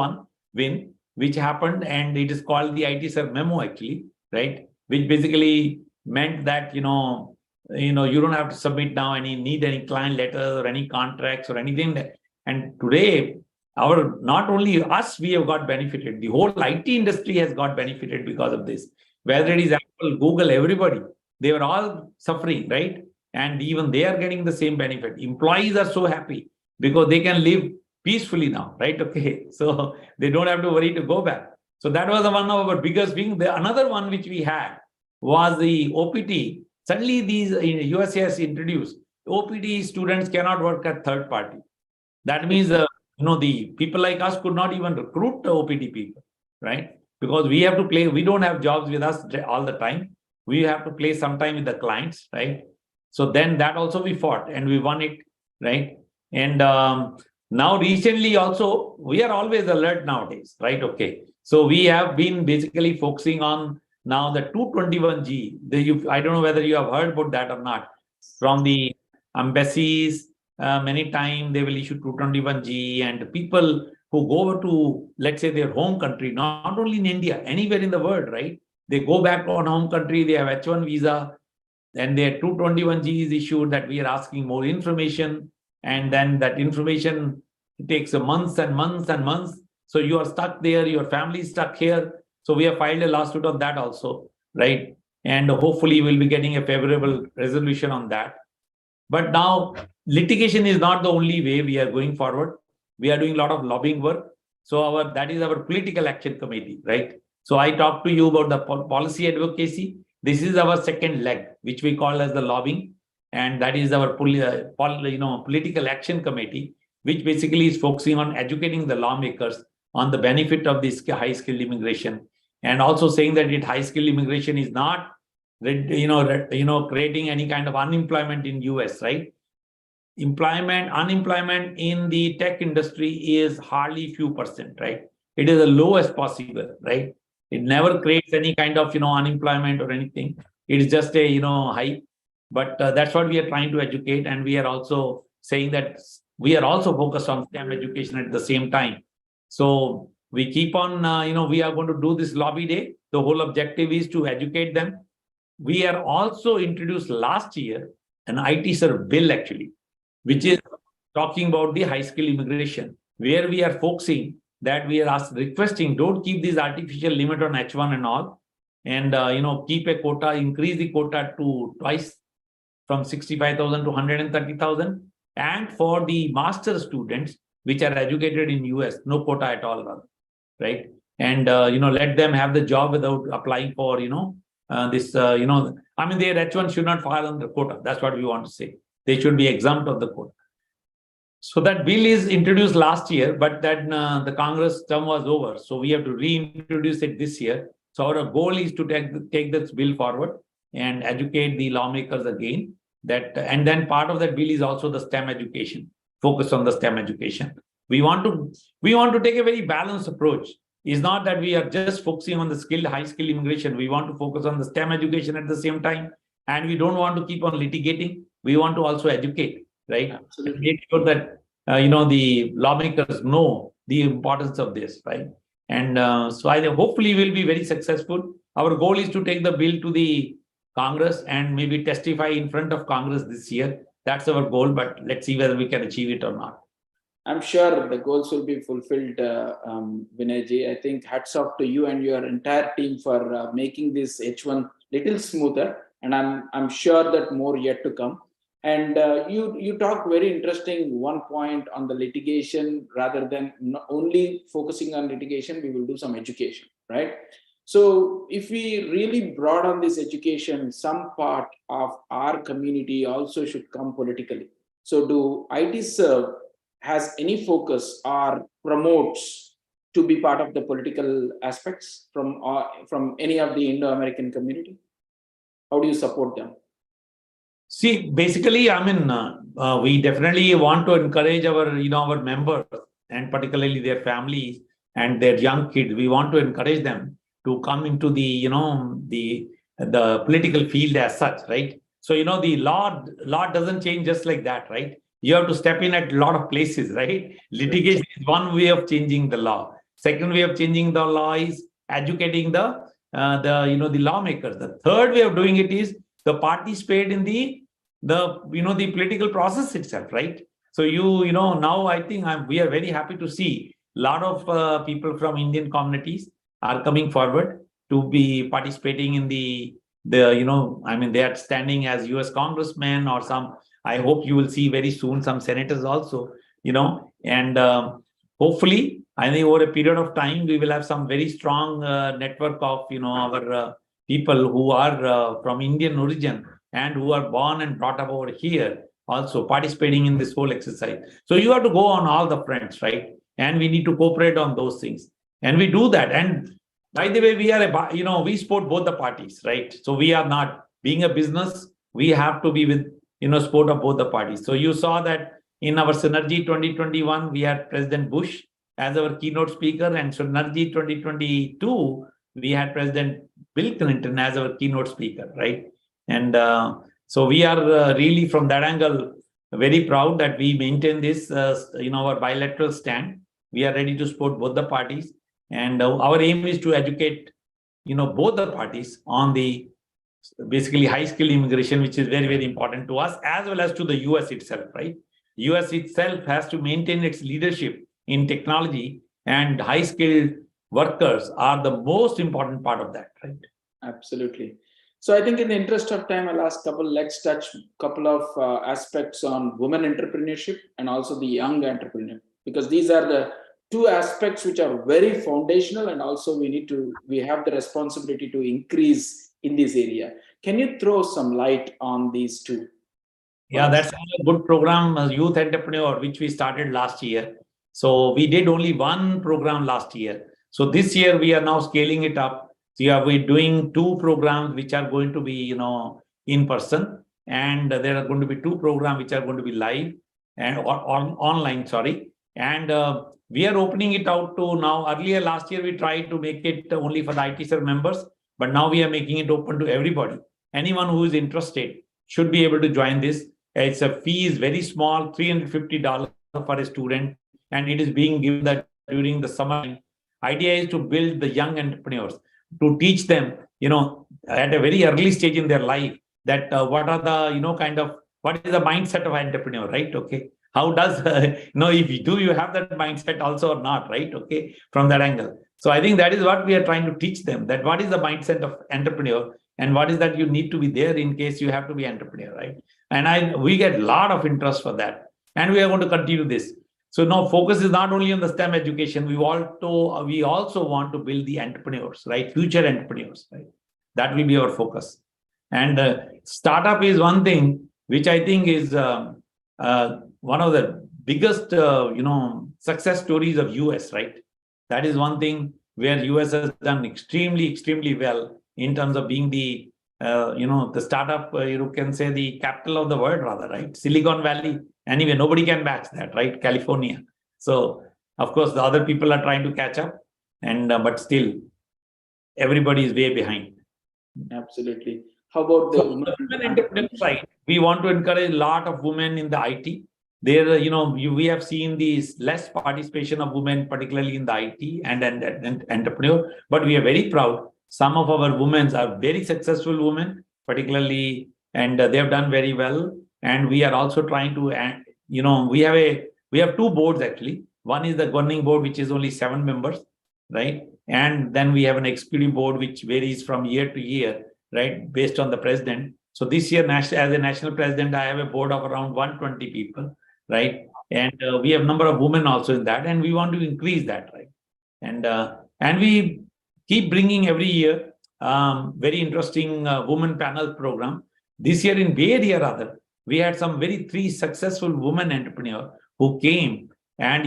win, which happened, and it is called the ITServe memo, actually, right? Which basically meant that you don't have to submit now any client letters or any contracts or anything. And today, not only us, we have got benefited. The whole IT industry has got benefited because of this. Whether it is Apple, Google, everybody, they were all suffering, right? And even they are getting the same benefit. Employees are so happy because they can live peacefully now, right? Okay, so they don't have to worry to go back. So that was one of our biggest things. Another one which we had was the OPT. Suddenly these USCIS introduced OPT students cannot work at third party. That means the people like us could not even recruit the OPT people, right? Because we have to play. We don't have jobs with us all the time. We have to play sometime with the clients, right? So then that also we fought and we won it, right? And now recently also, we are always alert nowadays, right? Okay. So we have been basically focusing on now the 221G. I don't know whether you have heard about that or not. From the embassies, many times they will issue 221G, and people who go over to, let's say, their home country, not only in India, anywhere in the world, right? They go back on home country, they have H1 visa, and their 221G is issued that we are asking more information. And then that information takes months and months and months. So you are stuck there, your family is stuck here. So we have filed a lawsuit on that also, right? and hopefully we'll be getting a favorable resolution on that. But now litigation is not the only way we are going forward. We are doing a lot of lobbying work. So that is our political action committee, right? So I talked to you about the policy advocacy. This is our second leg, which we call as the lobbying, and that is our political action committee, which basically is focusing on educating the lawmakers on the benefit of this high-skilled immigration, and also saying that high-skilled immigration is not, creating any kind of unemployment in US, right? Unemployment in the tech industry is hardly few percent, right? It is the lowest possible, right? It never creates any kind of, unemployment or anything. It is just a, high. But that's what we are trying to educate. And we are also saying that we are also focused on STEM education at the same time. So we keep on, we are going to do this lobby day. The whole objective is to educate them. We are also introduced last year an IT-Serve bill, actually, which is talking about the high-skill immigration, where we are focusing that we are requesting, don't keep this artificial limit on H1 and all, and keep a quota, increase the quota to twice, from 65,000 to 130,000, and for the master students which are educated in US, no quota at all, right? And let them have the job without applying for their H1 should not fall under quota. That's what we want to say. They should be exempt of the quota. So that bill is introduced last year, but then the Congress term was over. So we have to reintroduce it this year. So our goal is to take this bill forward and educate the lawmakers again. And then part of that bill is also the STEM education, focus on the STEM education. We want to take a very balanced approach. It's not that we are just focusing on the high-skilled immigration. We want to focus on the STEM education at the same time. And we don't want to keep on litigating. We want to also educate, right? Absolutely. Make sure that, the lawmakers know the importance of this, right? And so I think hopefully we'll be very successful. Our goal is to take the bill to the Congress and maybe testify in front of Congress this year. That's our goal, but let's see whether we can achieve it or not. I'm sure the goals will be fulfilled, Vinayji. I think hats off to you and your entire team for making this H1 little smoother, and I'm sure that more yet to come. And you talked very interesting one point on the litigation. Rather than not only focusing on litigation, we will do some education, right? So if we really broaden this education, some part of our community also should come politically. So do IT-Serve has any focus or promotes to be part of the political aspects from any of the Indo-American community? How do you support them? See, basically, we definitely want to encourage our members, and particularly their families and their young kids. We want to encourage them to come into the political field as such, right? So the law doesn't change just like that, right? You have to step in at a lot of places, right? Litigation is one way of changing the law. Second way of changing the law is educating the lawmakers. The third way of doing it is the participate in the political process itself, right? So now I think we are very happy to see a lot of people from Indian communities are coming forward to be participating in they are standing as US congressmen or some. I hope you will see very soon some senators also, and hopefully, I think over a period of time, we will have some very strong network of, our people who are from Indian origin and who are born and brought up over here, also participating in this whole exercise. So you have to go on all the fronts, right? And we need to cooperate on those things. And we do that. And by the way, we support both the parties, right? So we are not being a business. We have to be with, support of both the parties. So you saw that in our Synergy 2021, we had President Bush as our keynote speaker, and Synergy 2022, we had President Bill Clinton as our keynote speaker, right? And so we are really, from that angle, very proud that we maintain this, our bilateral stand. We are ready to support both the parties, and our aim is to educate, both the parties on the basically high-skilled immigration, which is very, very important to us, as well as to the US itself, right? US itself has to maintain its leadership in technology, and high-skilled workers are the most important part of that, right? Absolutely. So I think in the interest of time, let's touch a couple of aspects on women entrepreneurship and also the young entrepreneur, because these are the two aspects which are very foundational, and also we have the responsibility to increase in this area. Can you throw some light on these two? Yeah, that's a good program, Youth Entrepreneur, which we started last year. So we did only one program last year. So this year we are now scaling it up. So yeah, we're doing two programs which are going to be, in person, and there are going to be two programs which are going to be live and online. Sorry, and we are opening it out to now. Earlier last year we tried to make it only for the ITSER members, but now we are making it open to everybody. Anyone who is interested should be able to join this. It's a fee is very small, $350 for a student, and it is being given that during the summer. Idea is to build the young entrepreneurs, to teach them, at a very early stage in their life, that what are the, what is the mindset of entrepreneur, right? Okay. How does, if you have that mindset also or not, right? Okay. From that angle. So I think that is what we are trying to teach them, that what is the mindset of entrepreneur and what is that you need to be there in case you have to be entrepreneur, right? And we get a lot of interest for that. And we are going to continue this. So now focus is not only on the STEM education, we also want to build the entrepreneurs, right? Future entrepreneurs, right? That will be our focus. And startup is one thing which I think is one of the biggest, success stories of US, right? That is one thing where US has done extremely, extremely well in terms of being the the startup, you can say the capital of the world, rather, right? Silicon Valley. Anyway, nobody can match that, right? California. So, of course, the other people are trying to catch up, and but still, everybody is way behind. Absolutely. How about the women entrepreneur side? We want to encourage a lot of women in the IT. There, we have seen these less participation of women, particularly in the IT and entrepreneur, but we are very proud. Some of our women are very successful women, particularly, and they have done very well. And we are also trying to, we have two boards actually. One is the governing board, which is only 7 members, right? And then we have an executive board, which varies from year to year, right, based on the president. So this year, as a national president, I have a board of around 120 people, right? And we have a number of women also in that, and we want to increase that, right? And we keep bringing every year very interesting women panel program. This year in Bay Area, rather, we had some 3 successful women entrepreneurs who came and,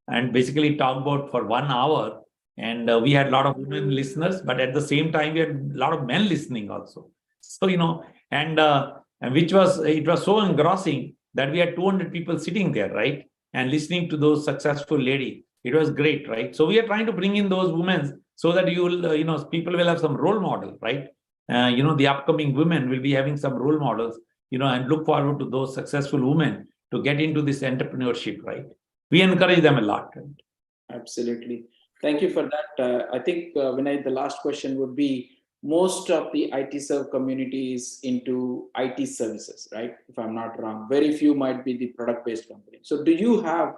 and basically talked about for 1 hour. And we had a lot of women listeners, but at the same time, we had a lot of men listening also. So, and it was so engrossing that we had 200 people sitting there, right? And listening to those successful ladies. It was great, right? So we are trying to bring in those women so that people will have some role model, right? The upcoming women will be having some role models, and look forward to those successful women to get into this entrepreneurship, right? We encourage them a lot. Right? Absolutely. Thank you for that. I think, Vinay, the last question would be, most of the ITServe community is into IT services, right? If I'm not wrong, very few might be the product-based company. So do you have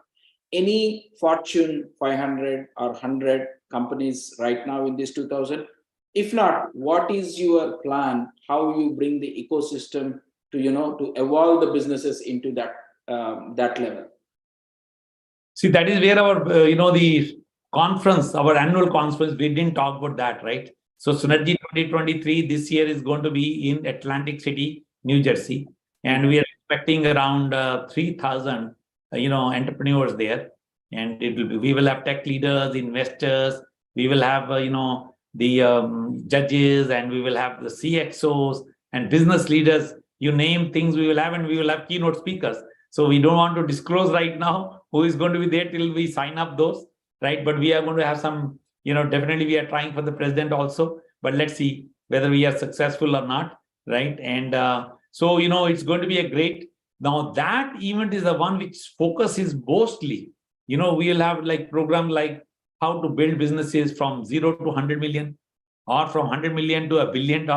any Fortune 500 or 100 companies right now in this 2000? If not, what is your plan? How you bring the ecosystem to, to evolve the businesses into that level? See, that is where our, the conference, our annual conference, we didn't talk about that, right? So Synergy 2023 this year is going to be in Atlantic City, New Jersey, and we are expecting around 3,000, entrepreneurs there, and we will have tech leaders, investors, we will have the judges, and we will have the CXOs and business leaders. You name things, we will have, and we will have keynote speakers. So we don't want to disclose right now who is going to be there till we sign up those, right? But we are going to have some. Definitely we are trying for the president also, but let's see whether we are successful or not, right? And so, it's going to be a great, now that event is the one which focuses mostly, we will have like program like how to build businesses from 0 to 100 million or from 100 million to $1 billion.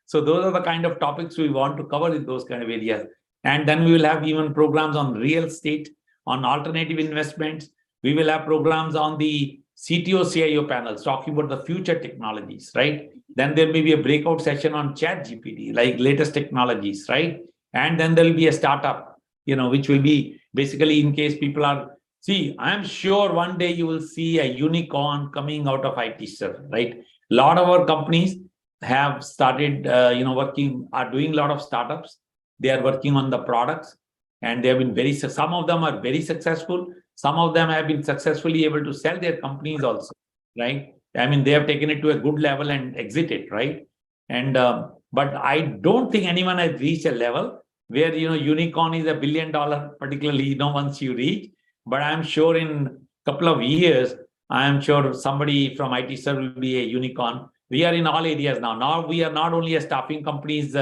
So those are the kind of topics we want to cover in those kind of areas. And then we will have even programs on real estate, on alternative investments. We will have programs on the CTO, CIO panels talking about the future technologies, right? Then there may be a breakout session on ChatGPT, like latest technologies, right? And then there will be a startup, which will be basically in case people are, see, I'm sure one day you will see a unicorn coming out of ITserv, right? A lot of our companies have started, are doing a lot of startups. They are working on the products, and they have been some of them are very successful. Some of them have been successfully able to sell their companies also, right? I mean, they have taken it to a good level and exited, right? And but I don't think anyone has reached a level where unicorn is $1 billion, particularly once you reach. But I'm sure in a couple of years, I'm sure somebody from ITserv will be a unicorn. We are in all areas now. Now we are not only a staffing companies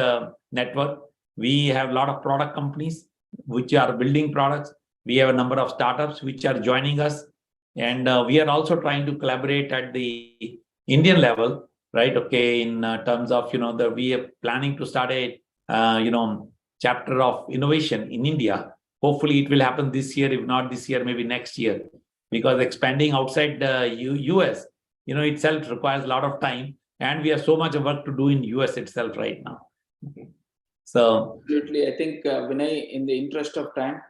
network. We have a lot of product companies which are building products. We have a number of startups which are joining us, and we are also trying to collaborate at the Indian level, right? Okay, in terms of we are planning to start a chapter of innovation in India. Hopefully, it will happen this year. If not this year, maybe next year, because expanding outside the US, itself requires a lot of time, and we have so much work to do in US itself right now. Okay. So absolutely, I think Vinay, in the interest of time,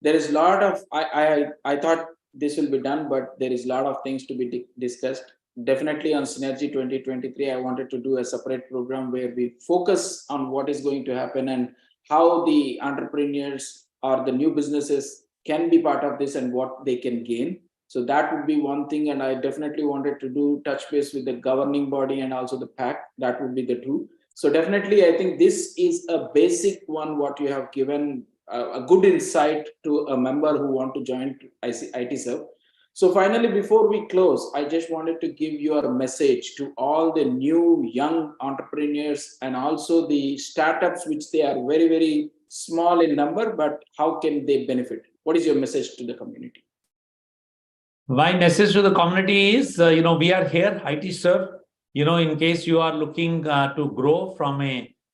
there is a lot of I thought this will be done, but there is a lot of things to be discussed. Definitely on Synergy 2023, I wanted to do a separate program where we focus on what is going to happen and how the entrepreneurs or the new businesses can be part of this and what they can gain. So that would be one thing, and I definitely wanted to do touch base with the governing body and also the PAC. That would be the two. So definitely, I think this is a basic one, what you have given a good insight to a member who want to join ITserv. So finally, before we close, I just wanted to give your message to all the new young entrepreneurs and also the startups, which they are very, very small in number, but how can they benefit? What is your message to the community? My message to the community is, we are here, ITserv. In case you are looking to grow from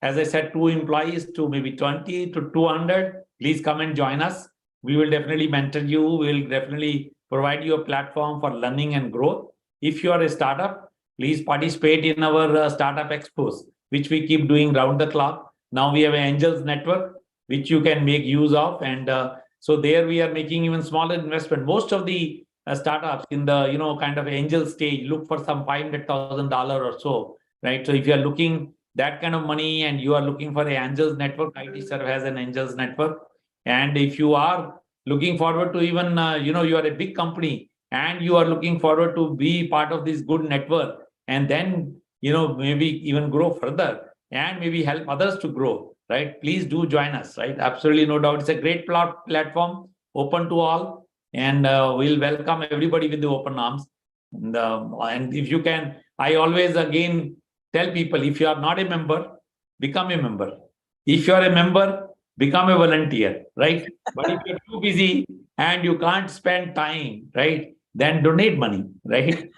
as I said, 2 employees to maybe 20 to 200, please come and join us. We will definitely mentor you. We will definitely provide you a platform for learning and growth. If you are a startup, please participate in our startup expos, which we keep doing round the clock. Now we have an Angels Network, which you can make use of. And so there we are making even smaller investment. Most of the startups in the kind of angel stage look for some $500,000 or so, right? So if you are looking that kind of money and you are looking for an Angels Network, ITserv has an Angels Network. And if you are looking forward to even you are a big company and you are looking forward to be part of this good network, and then maybe even grow further and maybe help others to grow, right? Please do join us, right? Absolutely, no doubt. It's a great platform, open to all. And we'll welcome everybody with the open arms. And if you can, I always again tell people, if you are not a member, become a member. If you are a member, become a volunteer, right? But if you're too busy and you can't spend time, right, then donate money, right?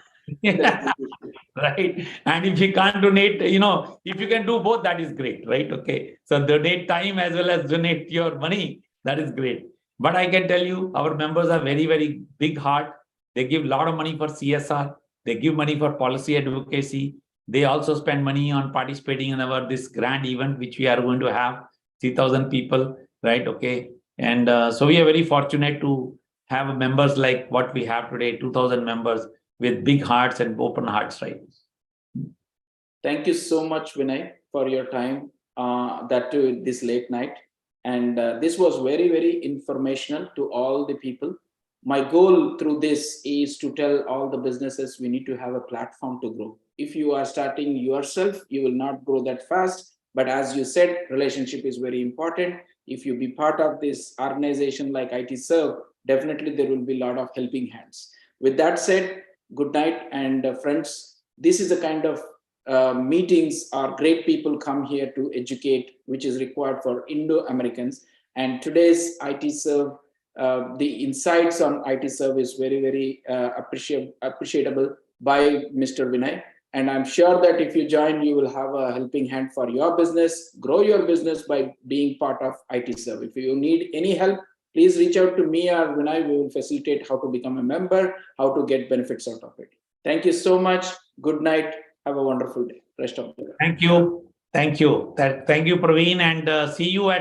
Right. And if you can't donate, if you can do both, that is great, right? Okay. So donate time as well as donate your money. That is great. But I can tell you, our members are very, very big heart. They give a lot of money for CSR. They give money for policy advocacy. They also spend money on participating in this grand event, which we are going to have 3,000 people, right? Okay. And so we are very fortunate to have members like what we have today, 2,000 members with big hearts and open hearts, right? Thank you so much, Vinay, for your time, that too this late night. And this was very, very informational to all the people. My goal through this is to tell all the businesses we need to have a platform to grow. If you are starting yourself, you will not grow that fast. But as you said, relationship is very important. If you be part of this organization like ITserv, definitely there will be a lot of helping hands. With that said, good night. And friends, this is a kind of meetings or great people come here to educate, which is required for Indo-Americans. And today's ITserv, the insights on ITserv is very, very appreciable by Mr. Vinay. And I'm sure that if you join, you will have a helping hand for your business, grow your business by being part of ITserv. If you need any help, please reach out to me or Vinay. We will facilitate how to become a member, how to get benefits out of it. Thank you so much. Good night. Have a wonderful day. Rest of the day. Thank you. Thank you. Thank you, Praveen, and see you at